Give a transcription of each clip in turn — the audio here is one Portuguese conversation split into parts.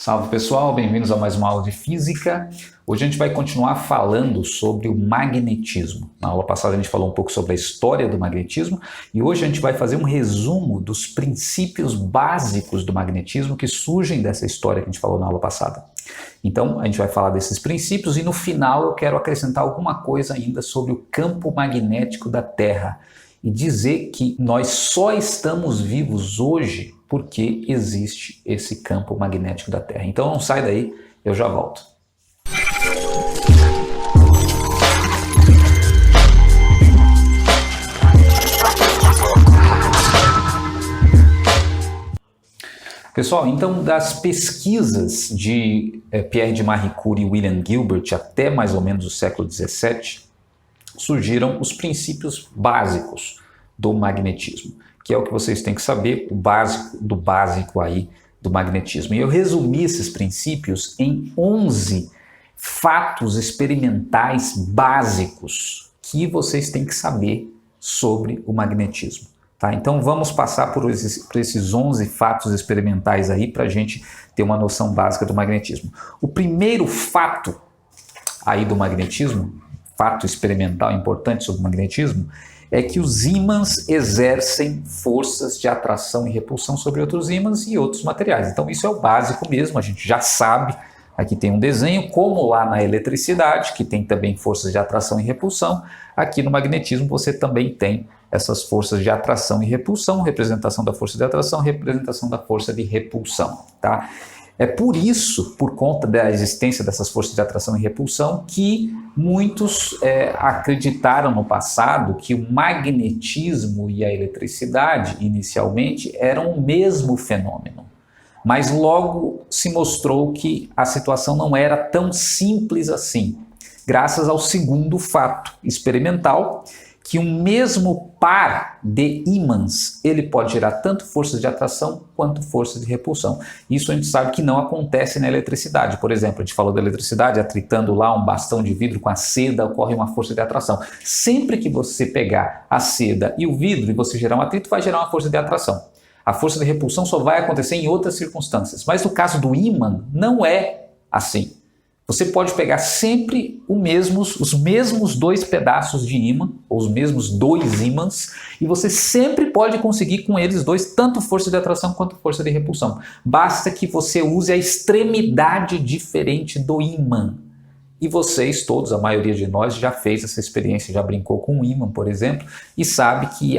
Salve pessoal, bem-vindos a mais uma aula de física. Hoje a gente vai continuar falando sobre o magnetismo. Na aula passada a gente falou um pouco sobre a história do magnetismo e hoje a gente vai fazer um resumo dos princípios básicos do magnetismo que surgem dessa história que a gente falou na aula passada. Então a gente vai falar desses princípios e no final eu quero acrescentar alguma coisa ainda sobre o campo magnético da Terra e dizer que nós só estamos vivos hoje porque existe esse campo magnético da Terra. Então não sai daí, eu já volto. Pessoal, então das pesquisas de Pierre de Marie Curie e William Gilbert até mais ou menos o século XVII, surgiram os princípios básicos do magnetismo, que é o que vocês têm que saber, o básico do básico aí do magnetismo. E eu resumi esses princípios em 11 fatos experimentais básicos que vocês têm que saber sobre o magnetismo. Tá? Então vamos passar por esses 11 fatos experimentais aí para a gente ter uma noção básica do magnetismo. O primeiro fato aí do magnetismo, fato experimental importante sobre o magnetismo, é que os ímãs exercem forças de atração e repulsão sobre outros ímãs e outros materiais. Então isso é o básico mesmo, a gente já sabe. Aqui tem um desenho, como lá na eletricidade, que tem também forças de atração e repulsão, aqui no magnetismo você também tem essas forças de atração e repulsão, representação da força de atração, representação da força de repulsão, tá? É por isso, por conta da existência dessas forças de atração e repulsão, que muitos acreditaram no passado que o magnetismo e a eletricidade, inicialmente, eram o mesmo fenômeno. Mas logo se mostrou que a situação não era tão simples assim, graças ao segundo fato experimental, que um mesmo par de ímãs, ele pode gerar tanto forças de atração quanto forças de repulsão. Isso a gente sabe que não acontece na eletricidade. Por exemplo, a gente falou da eletricidade, atritando lá um bastão de vidro com a seda, ocorre uma força de atração. Sempre que você pegar a seda e o vidro e você gerar um atrito, vai gerar uma força de atração. A força de repulsão só vai acontecer em outras circunstâncias. Mas no caso do ímã, não é assim. Você pode pegar sempre os mesmos dois pedaços de ímã, ou os mesmos dois ímãs, e você sempre pode conseguir com eles dois tanto força de atração quanto força de repulsão. Basta que você use a extremidade diferente do ímã. E vocês todos, a maioria de nós, já fez essa experiência, já brincou com um ímã, por exemplo, e sabe que,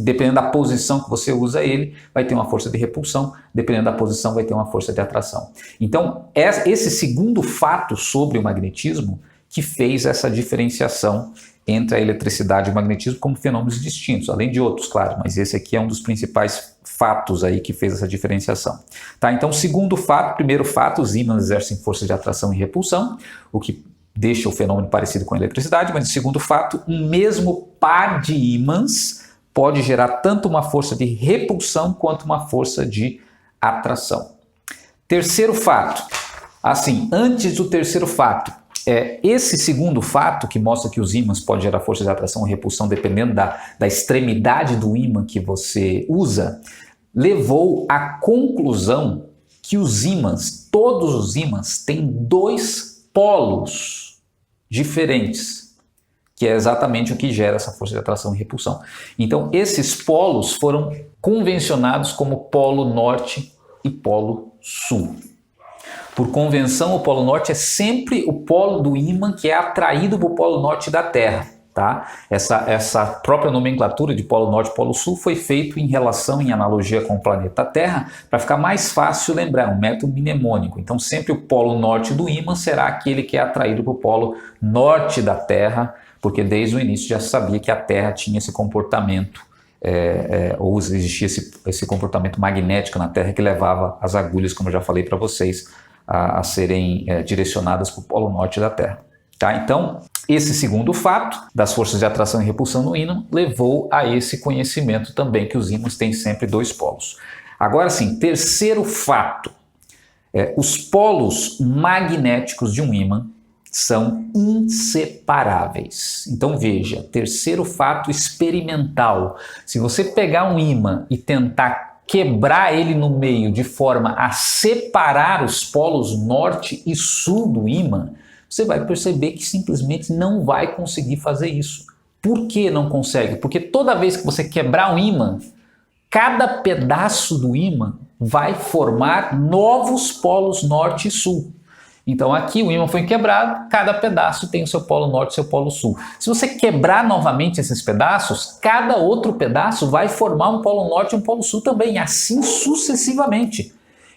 dependendo da posição que você usa ele, vai ter uma força de repulsão, dependendo da posição, vai ter uma força de atração. Então, é esse segundo fato sobre o magnetismo que fez essa diferenciação entre a eletricidade e o magnetismo como fenômenos distintos, além de outros, claro, mas esse aqui é um dos principais fatos aí que fez essa diferenciação. Tá? Então, segundo fato, primeiro fato, os ímãs exercem forças de atração e repulsão, o que deixa o fenômeno parecido com a eletricidade, mas o segundo fato, um mesmo par de ímãs pode gerar tanto uma força de repulsão quanto uma força de atração. Terceiro fato, assim, antes do terceiro fato, esse segundo fato, que mostra que os ímãs podem gerar força de atração ou repulsão dependendo da extremidade do ímã que você usa, levou à conclusão que os ímãs, todos os ímãs, têm dois polos diferentes, que é exatamente o que gera essa força de atração e repulsão. Então, esses polos foram convencionados como polo norte e polo sul. Por convenção, o polo norte é sempre o polo do ímã que é atraído para o polo norte da Terra. Tá? Essa própria nomenclatura de polo norte e polo sul foi feita em analogia com o planeta Terra, para ficar mais fácil lembrar, um método mnemônico. Então sempre o polo norte do ímã será aquele que é atraído para o polo norte da Terra, porque desde o início já sabia que a Terra tinha esse comportamento, ou existia esse comportamento magnético na Terra que levava as agulhas, como eu já falei para vocês, a serem direcionadas para o polo norte da Terra. Tá? Então, esse segundo fato das forças de atração e repulsão no ímã levou a esse conhecimento também que os ímãs têm sempre dois polos. Agora sim, terceiro fato, os polos magnéticos de um ímã são inseparáveis. Então veja, terceiro fato experimental, se você pegar um ímã e tentar quebrar ele no meio de forma a separar os polos norte e sul do ímã, você vai perceber que simplesmente não vai conseguir fazer isso. Por que não consegue? Porque toda vez que você quebrar um ímã, cada pedaço do ímã vai formar novos polos norte e sul. Então aqui o ímã foi quebrado, cada pedaço tem o seu polo norte e seu polo sul. Se você quebrar novamente esses pedaços, cada outro pedaço vai formar um polo norte e um polo sul também, assim sucessivamente.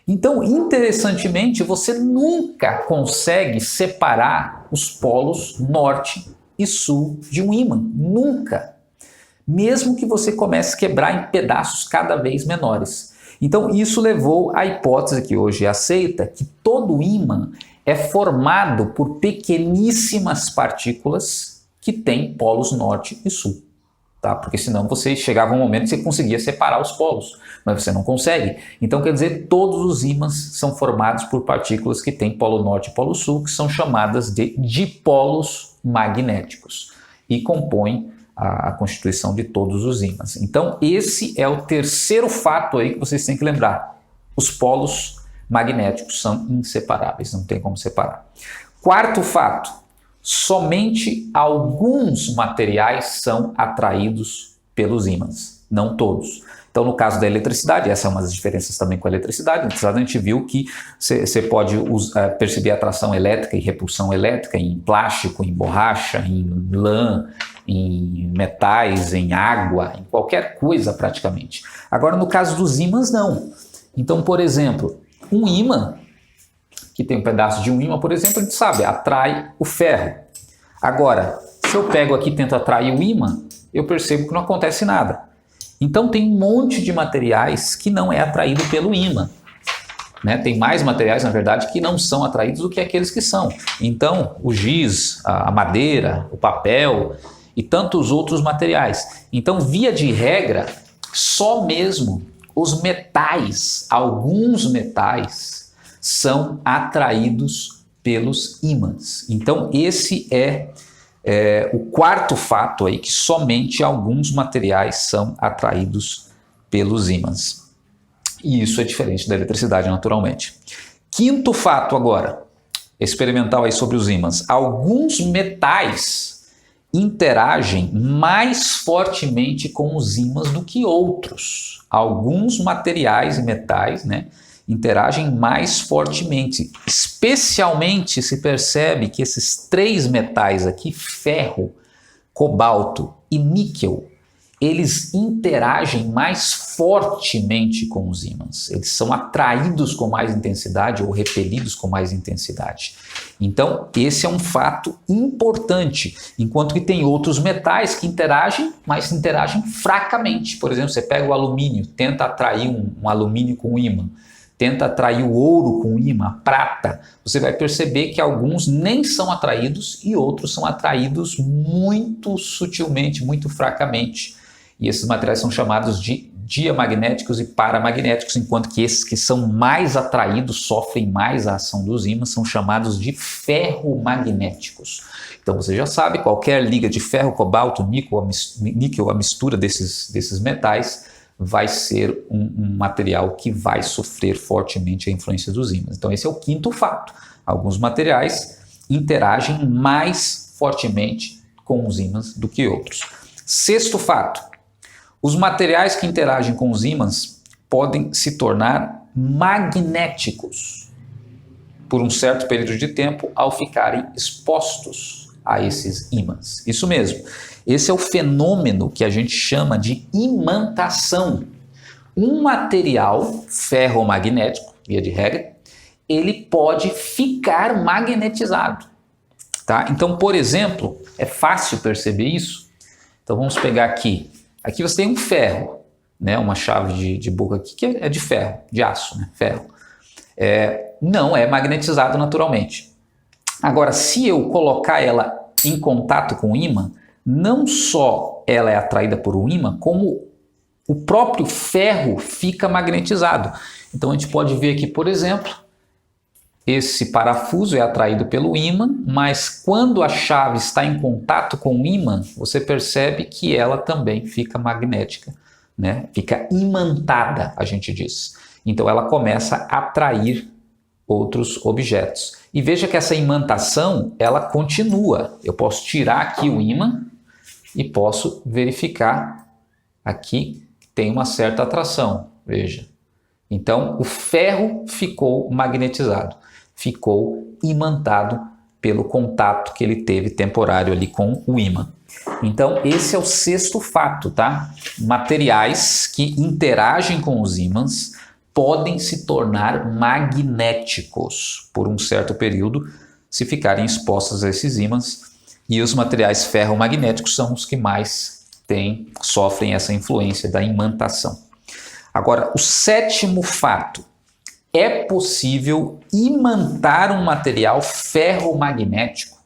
Então, interessantemente, você nunca consegue separar os polos norte e sul de um ímã. Nunca. Mesmo que você comece a quebrar em pedaços cada vez menores. Então, isso levou à hipótese que hoje é aceita, que todo ímã é formado por pequeníssimas partículas que têm polos norte e sul. Tá? Porque senão você chegava um momento que você conseguia separar os polos, mas você não consegue. Então, quer dizer, todos os ímãs são formados por partículas que têm polo norte e polo sul, que são chamadas de dipolos magnéticos e compõem a constituição de todos os ímãs. Então, esse é o terceiro fato aí que vocês têm que lembrar. Os polos magnéticos são inseparáveis, não tem como separar. Quarto fato, somente alguns materiais são atraídos pelos ímãs, não todos. Então, no caso da eletricidade, essa é uma das diferenças também com a eletricidade. Na eletricidade a gente viu que você pode perceber atração elétrica e repulsão elétrica em plástico, em borracha, em lã, em metais, em água, em qualquer coisa praticamente. Agora, no caso dos ímãs, não. Então, por exemplo, um ímã, que tem um pedaço de um ímã, por exemplo, a gente sabe, atrai o ferro. Agora, se eu pego aqui e tento atrair o ímã, eu percebo que não acontece nada. Então tem um monte de materiais que não é atraído pelo ímã. Né? Tem mais materiais, na verdade, que não são atraídos do que aqueles que são. Então, o giz, a madeira, o papel e tantos outros materiais. Então, via de regra, só mesmo os metais, alguns metais, são atraídos pelos ímãs. Então, esse é o quarto fato aí, que somente alguns materiais são atraídos pelos ímãs. E isso é diferente da eletricidade, naturalmente. Quinto fato agora, experimental aí sobre os ímãs. Alguns metais interagem mais fortemente com os ímãs do que outros. Alguns materiais e metais, né, interagem mais fortemente. Especialmente se percebe que esses três metais aqui, ferro, cobalto e níquel, eles interagem mais fortemente com os ímãs. Eles são atraídos com mais intensidade ou repelidos com mais intensidade. Então, esse é um fato importante. Enquanto que tem outros metais que interagem, mas interagem fracamente. Por exemplo, você pega o alumínio, tenta atrair um alumínio com ímã. Tenta atrair o ouro com ímã, a prata, você vai perceber que alguns nem são atraídos e outros são atraídos muito sutilmente, muito fracamente. E esses materiais são chamados de diamagnéticos e paramagnéticos, enquanto que esses que são mais atraídos, sofrem mais a ação dos ímãs, são chamados de ferromagnéticos. Então você já sabe, qualquer liga de ferro, cobalto, níquel, a mistura desses metais, vai ser um material que vai sofrer fortemente a influência dos ímãs. Então esse é o quinto fato. Alguns materiais interagem mais fortemente com os ímãs do que outros. Sexto fato. Os materiais que interagem com os ímãs podem se tornar magnéticos por um certo período de tempo ao ficarem expostos a esses ímãs. Isso mesmo. Esse é o fenômeno que a gente chama de imantação. Um material ferromagnético, via de regra, ele pode ficar magnetizado. Tá? Então, por exemplo, é fácil perceber isso. Então vamos pegar aqui. Aqui você tem um ferro, né? Uma chave de boca aqui que é de ferro, de aço, né? Ferro. Não é magnetizado naturalmente. Agora, se eu colocar ela em contato com o ímã, não só ela é atraída por um ímã, como o próprio ferro fica magnetizado. Então a gente pode ver aqui, por exemplo, esse parafuso é atraído pelo ímã, mas quando a chave está em contato com o ímã, você percebe que ela também fica magnética né? Fica imantada, a gente diz. Então ela começa a atrair outros objetos. E veja que essa imantação, ela continua. Eu posso tirar aqui o ímã e posso verificar aqui que tem uma certa atração. Veja. Então o ferro ficou magnetizado, ficou imantado pelo contato que ele teve temporário ali com o ímã. Então esse é o sexto fato, tá? Materiais que interagem com os ímãs podem se tornar magnéticos por um certo período se ficarem expostos a esses ímãs, e os materiais ferromagnéticos são os que mais sofrem essa influência da imantação. Agora, o sétimo fato: é possível imantar um material ferromagnético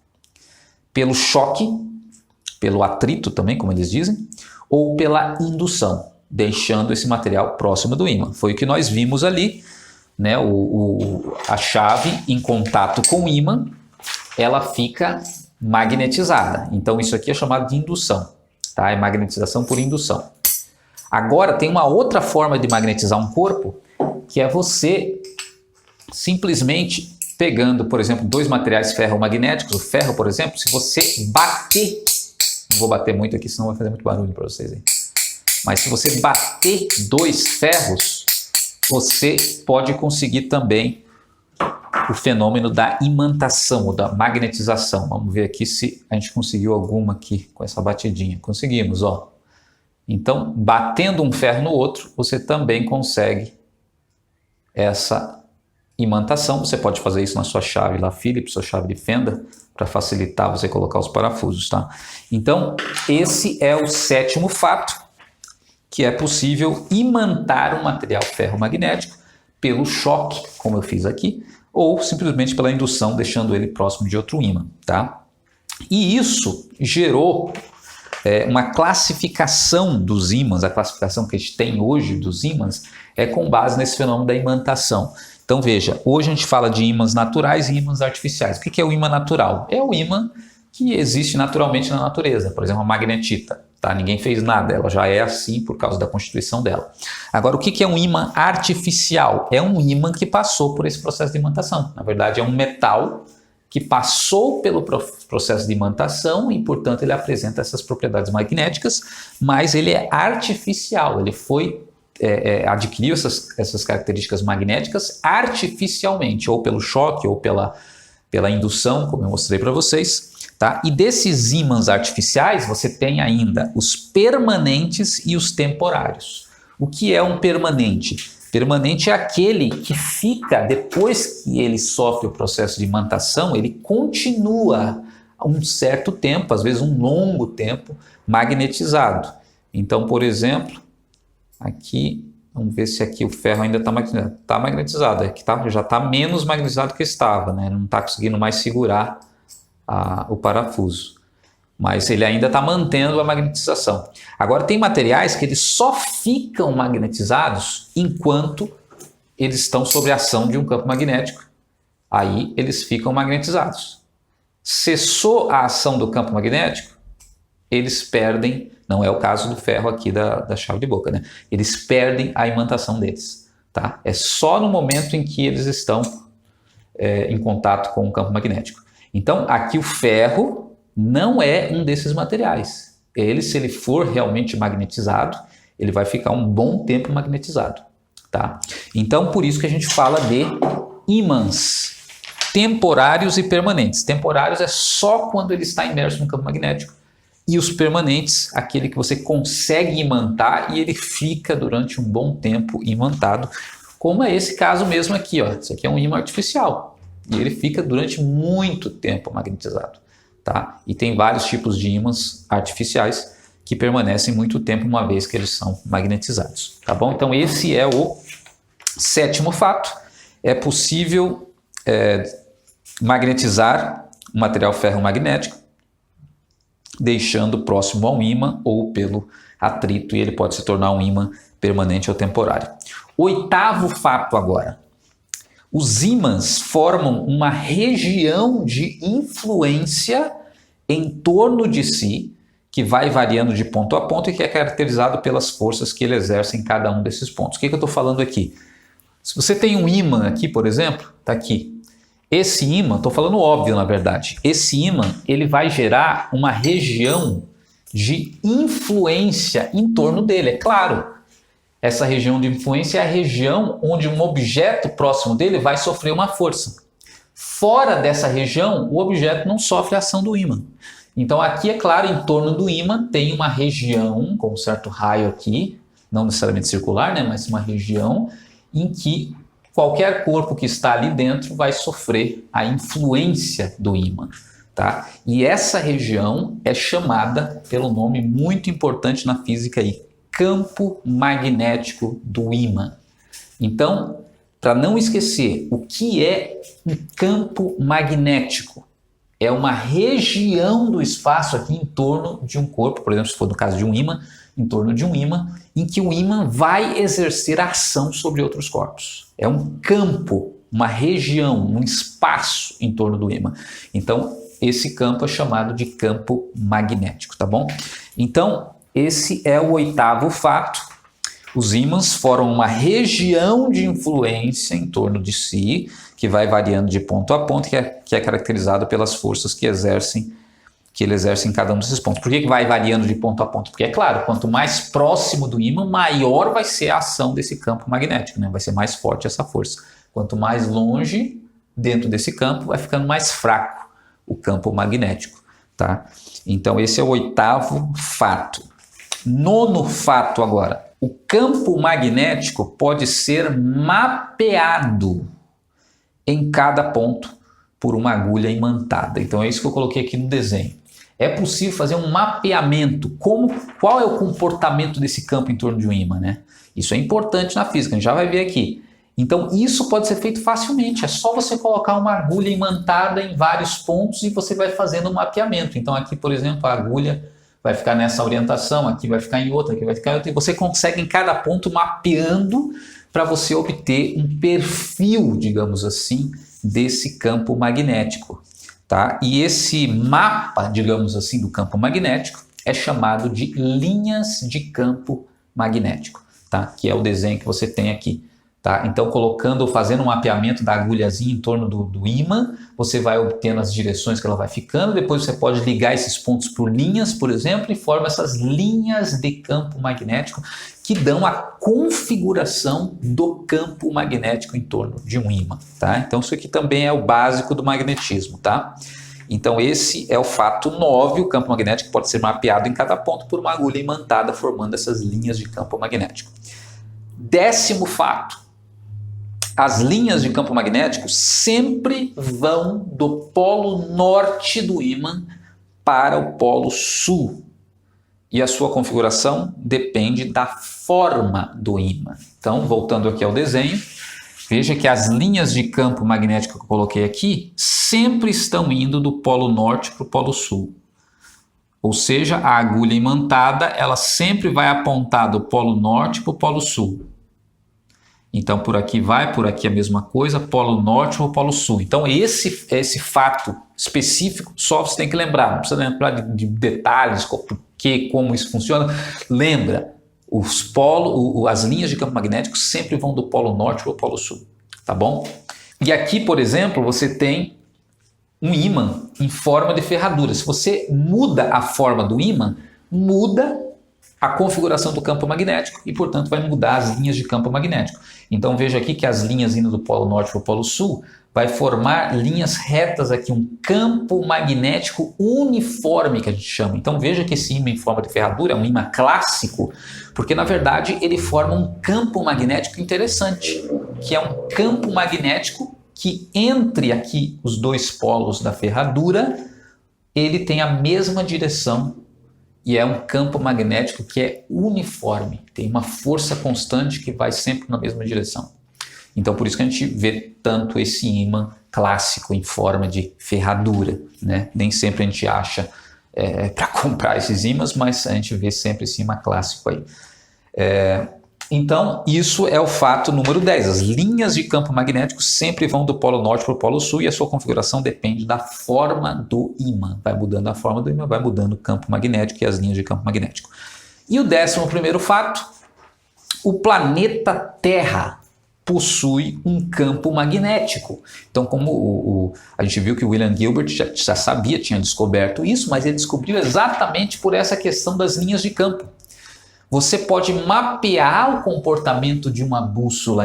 pelo choque, pelo atrito também, como eles dizem, ou pela indução, deixando esse material próximo do ímã. Foi o que nós vimos ali, né? A chave em contato com o ímã, ela fica magnetizada. Então isso aqui é chamado de indução, tá? É magnetização por indução. Agora tem uma outra forma de magnetizar um corpo, que é você simplesmente pegando, por exemplo, dois materiais ferromagnéticos. O ferro, por exemplo, se você bater, não vou bater muito aqui, senão vai fazer muito barulho para vocês aí. Mas se você bater dois ferros, você pode conseguir também o fenômeno da imantação ou da magnetização. Vamos ver aqui se a gente conseguiu alguma aqui com essa batidinha. Conseguimos, ó. Então, batendo um ferro no outro, você também consegue essa imantação. Você pode fazer isso na sua chave lá Phillips, sua chave de fenda, para facilitar você colocar os parafusos, tá? Então, esse é o sétimo fato, que é possível imantar um material ferromagnético pelo choque, como eu fiz aqui, ou simplesmente pela indução, deixando ele próximo de outro ímã, tá? E isso gerou uma classificação dos ímãs. A classificação que a gente tem hoje dos ímãs é com base nesse fenômeno da imantação. Então veja, hoje a gente fala de ímãs naturais e ímãs artificiais. O que é o ímã natural? É o ímã que existe naturalmente na natureza, por exemplo, a magnetita. Tá? Ninguém fez nada, ela já é assim por causa da constituição dela. Agora, o que é um ímã artificial? É um ímã que passou por esse processo de imantação. Na verdade, é um metal que passou pelo processo de imantação e, portanto, ele apresenta essas propriedades magnéticas, mas ele é artificial, ele adquiriu essas características magnéticas artificialmente, ou pelo choque, ou pela indução, como eu mostrei para vocês. Tá? E desses ímãs artificiais, você tem ainda os permanentes e os temporários. O que é um permanente? Permanente é aquele que fica, depois que ele sofre o processo de imantação, ele continua um certo tempo, às vezes um longo tempo, magnetizado. Então, por exemplo, aqui, vamos ver se aqui o ferro ainda está magnetizado. Está magnetizado, já está menos magnetizado que estava, né? Não está conseguindo mais segurar o parafuso, mas ele ainda está mantendo a magnetização. Agora tem materiais que eles só ficam magnetizados enquanto eles estão sob a ação de um campo magnético. Aí eles ficam magnetizados. Cessou a ação do campo magnético, eles perdem, não é o caso do ferro aqui da chave de boca, né? Eles perdem a imantação deles. Tá? É só no momento em que eles estão em contato com o campo magnético. Então, aqui o ferro não é um desses materiais. Se ele for realmente magnetizado, ele vai ficar um bom tempo magnetizado. Tá? Então, por isso que a gente fala de ímãs temporários e permanentes. Temporários é só quando ele está imerso no campo magnético. E os permanentes, aquele que você consegue imantar e ele fica durante um bom tempo imantado, como é esse caso mesmo aqui. Ó. Esse aqui é um ímã artificial. E ele fica durante muito tempo magnetizado. Tá? E tem vários tipos de ímãs artificiais que permanecem muito tempo uma vez que eles são magnetizados. Tá bom? Então esse é o sétimo fato. É possível magnetizar um material ferromagnético deixando próximo ao ímã ou pelo atrito, e ele pode se tornar um ímã permanente ou temporário. Oitavo fato agora. Os ímãs formam uma região de influência em torno de si que vai variando de ponto a ponto e que é caracterizado pelas forças que ele exerce em cada um desses pontos. O que eu estou falando aqui? Se você tem um ímã aqui, por exemplo, está aqui. Esse ímã, estou falando óbvio na verdade, esse ímã ele vai gerar uma região de influência em torno dele, é claro. Essa região de influência é a região onde um objeto próximo dele vai sofrer uma força. Fora dessa região, o objeto não sofre a ação do ímã. Então aqui, é claro, em torno do ímã tem uma região, com um certo raio aqui, não necessariamente circular, né, mas uma região em que qualquer corpo que está ali dentro vai sofrer a influência do ímã. Tá? E essa região é chamada pelo nome muito importante na física aí, campo magnético do ímã. Então, para não esquecer, o que é um campo magnético? É uma região do espaço aqui em torno de um corpo, por exemplo, se for no caso de um ímã, em torno de um ímã, em que o ímã vai exercer ação sobre outros corpos. É um campo, uma região, um espaço em torno do ímã. Então, esse campo é chamado de campo magnético, tá bom? Então, esse é o 8º fato. Os ímãs formam uma região de influência em torno de si, que vai variando de ponto a ponto, que é caracterizado pelas forças que ele exerce em cada um desses pontos. Por que vai variando de ponto a ponto? Porque, é claro, quanto mais próximo do ímã, maior vai ser a ação desse campo magnético, né? Vai ser mais forte essa força. Quanto mais longe dentro desse campo, vai ficando mais fraco o campo magnético, tá? Então esse é o 8º fato. 9º fato agora. O campo magnético pode ser mapeado em cada ponto por uma agulha imantada. Então é isso que eu coloquei aqui no desenho. É possível fazer um mapeamento. Qual é o comportamento desse campo em torno de um ímã, né? Isso é importante na física, a gente já vai ver aqui. Então isso pode ser feito facilmente, é só você colocar uma agulha imantada em vários pontos e você vai fazendo um mapeamento. Então aqui, por exemplo, a agulha vai ficar nessa orientação, aqui vai ficar em outra, aqui vai ficar em outra, e você consegue em cada ponto mapeando para você obter um perfil, digamos assim, desse campo magnético. Tá? E esse mapa, digamos assim, do campo magnético é chamado de linhas de campo magnético, tá? Que é o desenho que você tem aqui. Tá? Então, fazendo um mapeamento da agulhazinha em torno do ímã, você vai obtendo as direções que ela vai ficando, depois você pode ligar esses pontos por linhas, por exemplo, e forma essas linhas de campo magnético que dão a configuração do campo magnético em torno de um ímã. Tá? Então, isso aqui também é o básico do magnetismo. Tá? Então, esse é o fato 9, o campo magnético pode ser mapeado em cada ponto por uma agulha imantada, formando essas linhas de campo magnético. 10º fato. As linhas de campo magnético sempre vão do polo norte do ímã para o polo sul. E a sua configuração depende da forma do ímã. Então, voltando aqui ao desenho, veja que as linhas de campo magnético que eu coloquei aqui sempre estão indo do polo norte para o polo sul. Ou seja, a agulha imantada ela sempre vai apontar do polo norte para o polo sul. Então, por aqui a mesma coisa, polo norte ou polo sul. Então, esse fato específico só você tem que lembrar. Não precisa lembrar de detalhes, como isso funciona. Lembra, as linhas de campo magnético sempre vão do polo norte ou polo sul. Tá bom? E aqui, por exemplo, você tem um ímã em forma de ferradura. Se você muda a forma do ímã, muda a configuração do campo magnético e, portanto, vai mudar as linhas de campo magnético. Então, veja aqui que as linhas indo do polo norte para o polo sul vai formar linhas retas aqui, um campo magnético uniforme que a gente chama. Então, veja que esse ímã em forma de ferradura é um ímã clássico, porque, na verdade, ele forma um campo magnético interessante, que é um campo magnético que, entre aqui os dois polos da ferradura, ele tem a mesma direção. E é um campo magnético que é uniforme, tem uma força constante que vai sempre na mesma direção. Então, por isso que a gente vê tanto esse ímã clássico em forma de ferradura, né? Nem sempre a gente acha para comprar esses ímãs, mas a gente vê sempre esse ímã clássico aí. Então, isso é o fato número 10. As linhas de campo magnético sempre vão do polo norte para o polo sul e a sua configuração depende da forma do ímã. Vai mudando a forma do ímã, vai mudando o campo magnético e as linhas de campo magnético. E o 11º fato, o planeta Terra possui um campo magnético. Então, como a gente viu que o William Gilbert já sabia, tinha descoberto isso, mas ele descobriu exatamente por essa questão das linhas de campo. Você pode mapear o comportamento de uma bússola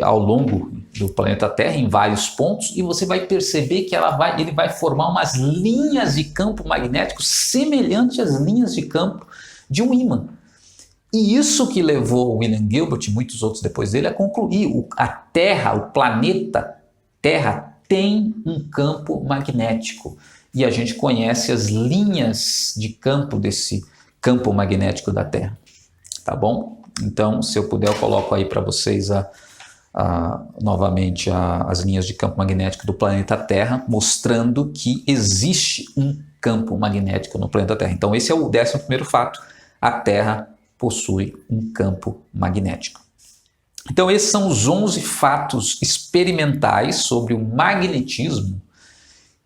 ao longo do planeta Terra, em vários pontos, e você vai perceber que ele vai formar umas linhas de campo magnético semelhantes às linhas de campo de um ímã. E isso que levou o William Gilbert e muitos outros depois dele a concluir: a Terra, o planeta Terra, tem um campo magnético. E a gente conhece as linhas de campo desse campo magnético da Terra, tá bom? Então, se eu puder, eu coloco aí para vocês novamente as linhas de campo magnético do planeta Terra, mostrando que existe um campo magnético no planeta Terra. Então, esse é o 11º fato: a Terra possui um campo magnético. Então, esses são os 11 fatos experimentais sobre o magnetismo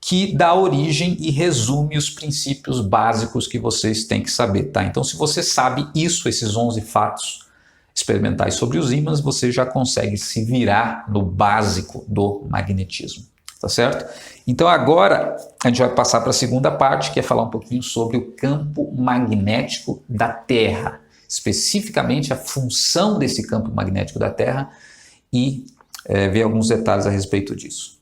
que dá origem e resume os princípios básicos que vocês têm que saber, tá? Então, se você sabe esses 11 fatos experimentais sobre os ímãs, você já consegue se virar no básico do magnetismo, tá certo? Então, agora a gente vai passar para a segunda parte, que é falar um pouquinho sobre o campo magnético da Terra, especificamente a função desse campo magnético da Terra e ver alguns detalhes a respeito disso.